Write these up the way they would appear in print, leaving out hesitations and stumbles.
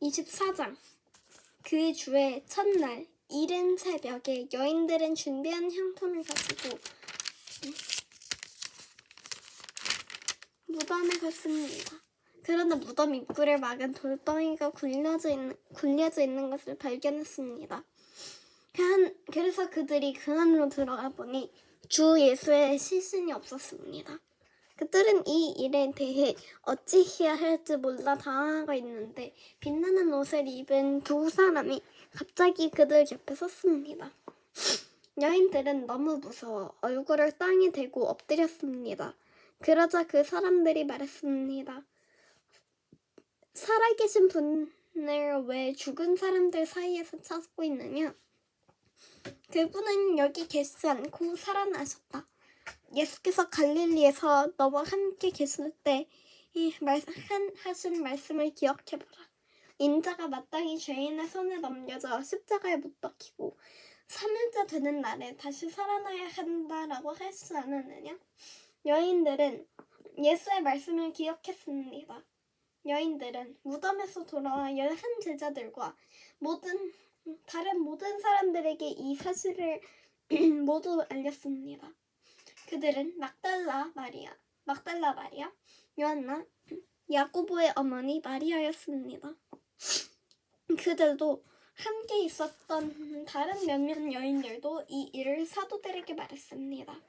24장. 그 주의 첫날 이른 새벽에 여인들은 준비한 향품을 가지고 무덤에 갔습니다. 그러나 무덤 입구를 막은 돌덩이가 굴려져 있는 것을 발견했습니다. 그래서 그들이 그 안으로 들어가 보니 주 예수의 시신이 없었습니다. 그들은 이 일에 대해 어찌해야 할지 몰라 당황하고 있는데 빛나는 옷을 입은 두 사람이 갑자기 그들 옆에 섰습니다. 여인들은 너무 무서워 얼굴을 땅에 대고 엎드렸습니다. 그러자 그 사람들이 말했습니다. 살아계신 분을 왜 죽은 사람들 사이에서 찾고 있느냐? 그분은 여기 계시지 않고 살아나셨다. 예수께서 갈릴리에서 너와 함께 계실 때 하신 말씀을 기억해보라. 인자가 마땅히 죄인의 손에 넘겨져 십자가에 못 박히고 3일째 되는 날에 다시 살아나야 한다라고 하시지 않았느냐? 여인들은 예수의 말씀을 기억했습니다. 여인들은 무덤에서 돌아와 11 제자들과 다른 모든 사람들에게 이 사실을 모두 알렸습니다. 그들은 막달라 마리아, 요한나, 야고보의 어머니 마리아였습니다. 그들도 함께 있었던 다른 몇몇 여인들도 이 일을 사도들에게 말했습니다.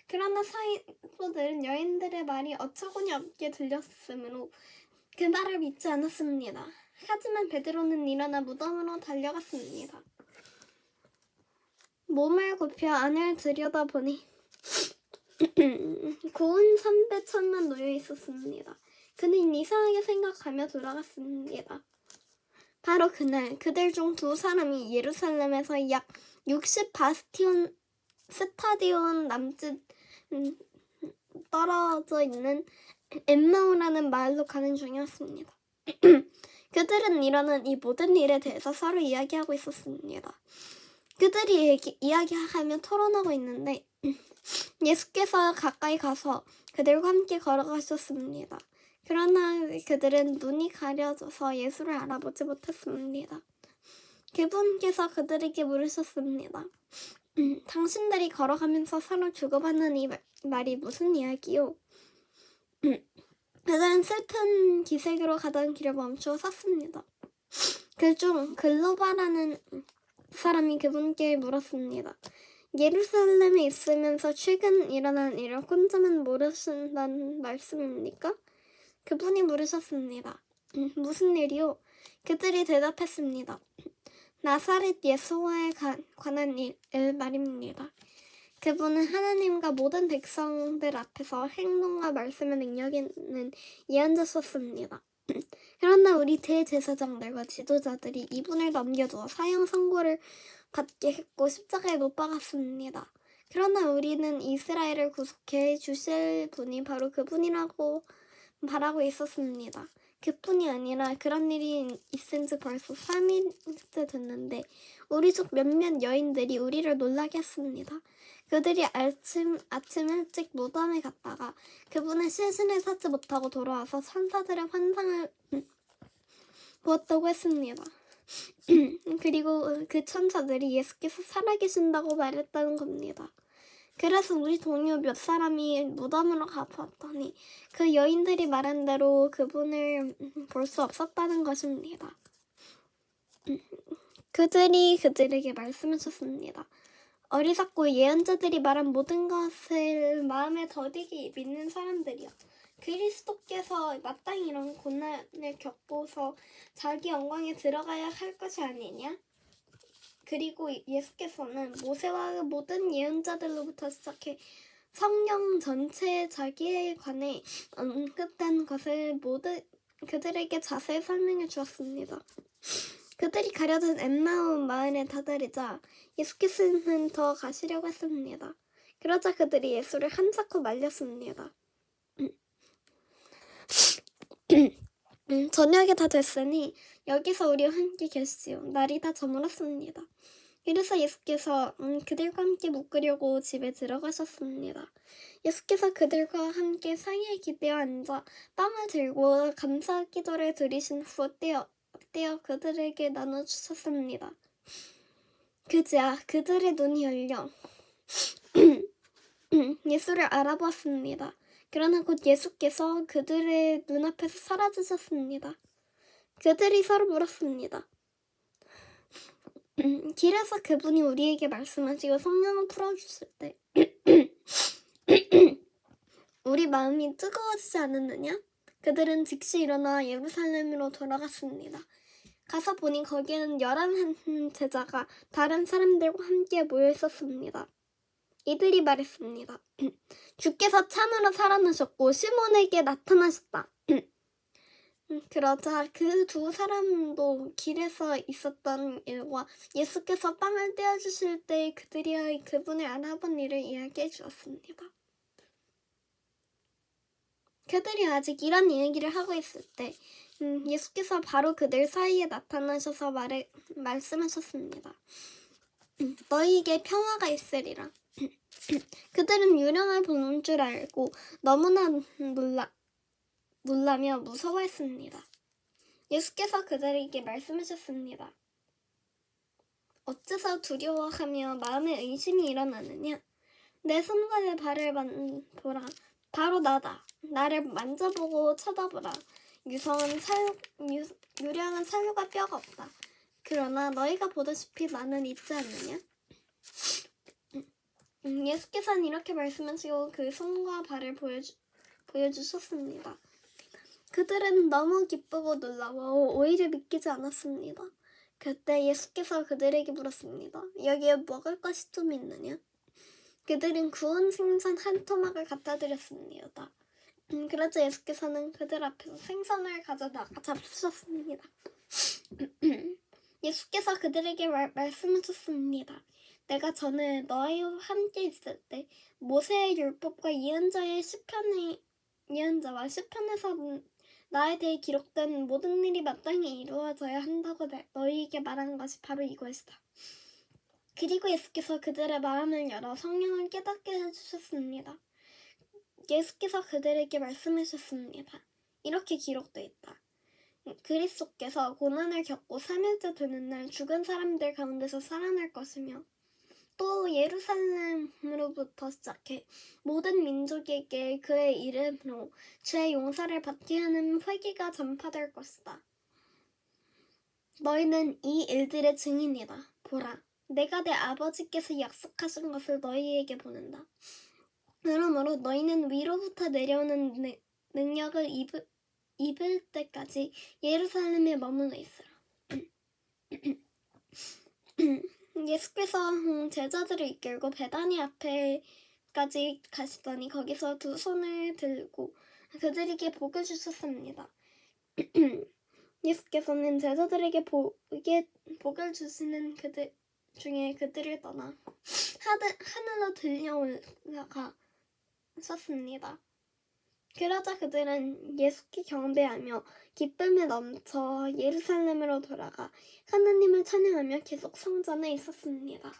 그러나 사도들은 여인들의 말이 어처구니 없게 들렸으므로 그 말을 믿지 않았습니다. 하지만 베드로는 일어나 무덤으로 달려갔습니다. 몸을 굽혀 안을 들여다보니 고운 삼배천만 놓여 있었습니다. 그는 이상하게 생각하며 돌아갔습니다. 바로 그날 그들 중 두 사람이 예루살렘에서 약 60 스타디온 남짓 떨어져 있는 엠마오라는 마을로 가는 중이었습니다. 그들은 일어난 이 모든 일에 대해서 서로 이야기하고 있었습니다. 그들이 이야기하며 토론하고 있는데 예수께서 가까이 가서 그들과 함께 걸어가셨습니다. 그러나 그들은 눈이 가려져서 예수를 알아보지 못했습니다. 그분께서 그들에게 물으셨습니다. 당신들이 걸어가면서 서로 주고받는 이 말이 무슨 이야기요? 그들은 슬픈 기색으로 가던 길을 멈추어 섰습니다. 그중 글로바라는 사람이 그분께 물었습니다. 예루살렘에 있으면서 최근 일어난 일을 혼자만 모르신다는 말씀입니까? 그분이 물으셨습니다. 무슨 일이요? 그들이 대답했습니다. 나사렛 예수와에 관한 일 말입니다. 그분은 하나님과 모든 백성들 앞에서 행동과 말씀의 능력 있는 예언자셨습니다. 그러나 우리 대제사장들과 지도자들이 이분을 넘겨두어 사형 선고를 받게 했고 십자가에 못 박았습니다. 그러나 우리는 이스라엘을 구속해 주실 분이 바로 그분이라고 바라고 있었습니다. 그뿐이 아니라 그런 일이 있은 지 벌써 3일째 됐는데 우리 족 몇몇 여인들이 우리를 놀라게 했습니다. 그들이 아침 일찍 무덤에 갔다가 그분의 시신을 찾지 못하고 돌아와서 천사들의 환상을 보았다고 했습니다. 그리고 그 천사들이 예수께서 살아계신다고 말했다는 겁니다. 그래서 우리 동료 몇 사람이 무덤으로 가봤더니 그 여인들이 말한 대로 그분을 볼 수 없었다는 것입니다. 그들이 그들에게 말씀하셨습니다. 어리석고 예언자들이 말한 모든 것을 마음에 더디게 믿는 사람들이여. 그리스도께서 마땅히 이런 고난을 겪고서 자기 영광에 들어가야 할 것이 아니냐? 그리고 예수께서는 모세와 모든 예언자들로부터 시작해 성경 전체에 자기에 관해 언급된 것을 모두 그들에게 자세히 설명해 주었습니다. 그들이 가려진 엠마오 마을에 다다르자 예수께서는 더 가시려고 했습니다. 그러자 그들이 예수를 한사코 말렸습니다. 저녁이 다 됐으니 여기서 우리와 함께 계시지요. 날이 다 저물었습니다. 이래서 예수께서 그들과 함께 묵으려고 집에 들어가셨습니다. 예수께서 그들과 함께 상에 기대어 앉아 빵을 들고 감사 기도를 드리신 후 떼어 그들에게 나눠주셨습니다. 그제야 그들의 눈이 열려 예수를 알아보았습니다. 그러나 곧 예수께서 그들의 눈앞에서 사라지셨습니다. 그들이 서로 물었습니다. 길에서 그분이 우리에게 말씀하시고 성령을 풀어주실 때 우리 마음이 뜨거워지지 않았느냐? 그들은 즉시 일어나 예루살렘으로 돌아갔습니다. 가서 보니 거기에는 11 제자가 다른 사람들과 함께 모여 있었습니다. 이들이 말했습니다. 주께서 참으로 살아나셨고 시몬에게 나타나셨다. 그러자 그 두 사람도 길에서 있었던 일과 예수께서 빵을 떼어주실 때 그들이 그분을 알아본 일을 이야기해 주었습니다. 그들이 아직 이런 이야기를 하고 있을 때 예수께서 바로 그들 사이에 나타나셔서 말씀하셨습니다. 너희에게 평화가 있으리라. 그들은 유령을 보는 줄 알고 너무나 놀라며 무서워했습니다. 예수께서 그들에게 말씀하셨습니다. 어째서 두려워하며 마음에 의심이 일어나느냐? 내 손과 내 발을 보라. 바로 나다. 나를 만져보고 쳐다보라. 유령은 살과 뼈가 없다. 그러나 너희가 보다시피 나는 있지 않느냐? 예수께서는 이렇게 말씀하시고 그 손과 발을 보여주셨습니다. 그들은 너무 기쁘고 놀라워 오히려 믿기지 않았습니다. 그때 예수께서 그들에게 물었습니다. 여기에 먹을 것이 좀 있느냐? 그들은 구운 생선 한 토막을 갖다 드렸습니다. 그러자 예수께서는 그들 앞에서 생선을 가져다가 잡수셨습니다. 예수께서 그들에게 말씀하셨습니다. 내가 전에 너희와 함께 있을 때 모세의 율법과 예언자와 시편에서 나에 대해 기록된 모든 일이 마땅히 이루어져야 한다고 너희에게 말한 것이 바로 이것이다. 그리고 예수께서 그들의 마음을 열어 성령을 깨닫게 해주셨습니다. 예수께서 그들에게 말씀하셨습니다. 이렇게 기록되어 있다. 그리스도께서 고난을 겪고 3일째 되는 날 죽은 사람들 가운데서 살아날 것이며 또 예루살렘으로부터 시작해 모든 민족에게 그의 이름으로 죄의 용서를 받게 하는 회개가 전파될 것이다. 너희는 이 일들의 증인이다. 보라, 내가 내 아버지께서 약속하신 것을 너희에게 보낸다. 그러므로 너희는 위로부터 내려오는 능력을 입을 때까지 예루살렘에 머물러 있으라. 예수께서 제자들을 이끌고 베다니 앞에까지 가시더니 거기서 두 손을 들고 그들에게 복을 주셨습니다. 예수께서는 제자들에게 복을 주시는 그들 중에 그들을 떠나 하늘로 들려 올라가셨습니다. 그러자 그들은 예수께 경배하며 기쁨에 넘쳐 예루살렘으로 돌아가 하나님을 찬양하며 계속 성전에 있었습니다.